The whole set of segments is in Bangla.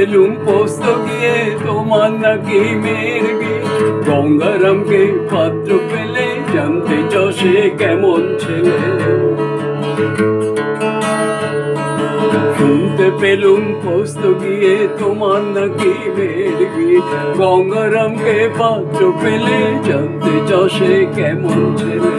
পেলুম পোস্ত গিয়ে তোমার নাকি মেয়ের বিয়ে। গঙ্গারামকে পাত্র পেলে জানতে চাও সে কেমন ছেলে। শুনতে পেলুম পোস্ত গিয়ে তোমার নাকি মেয়ের বিয়ে। গঙ্গারামকে পাত্র পেলে জানতে চাও সে কেমন ছেলে।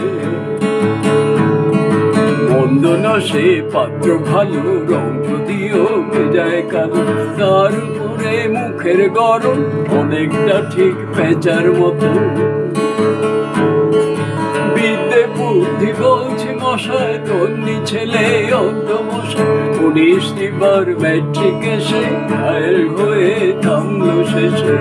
মন্দ না সে পাত্র ভালো, রং যদিও বেজায় কালো। তার উপরে মুখের গরম অনেকটা ঠিক পেঁচার মতো। বিদ্যে বুদ্ধি বলছি মশায়, তন্নি ছেলে অন্তমশায়। 19 বার ম্যাট্রিক এসে ঘায়েল হয়ে থামলো শেষে।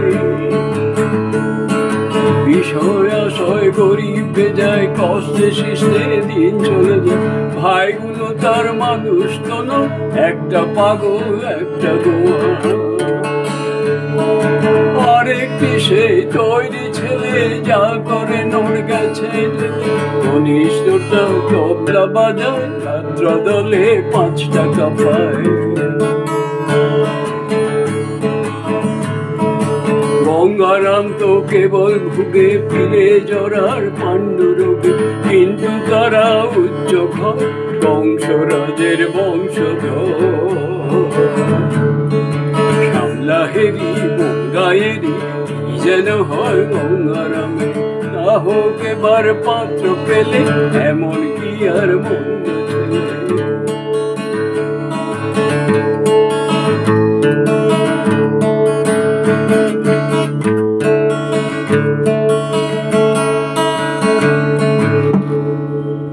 বিষয় আশয় গরিব বেজায়, কষ্টে শিষ্টে দিন চলে যায়। ভাইগুলো তার মানুষ তো না, একটা পাগল একটা গোয়া। আরেকটি সেই তৈরি ছেলে যা করে নড় গেছে। ঘনিষ্ঠটা তবলা বাজায়, যাত্রা দলে 5 টাকা পায়। গঙ্গারাম তো কেবল ভুগে ফিরে জরার পাণ্ডুরোগে। কিন্তু তারা উচ্চ ঘর, বংশরাজের বংশধর। শ্যামলাহেরি গঙ্গায়েরি কি যেন হয় গঙ্গারামে। তা হোক এবার পাত্র পেলে, এমন কি আর মন্দ ছেলে।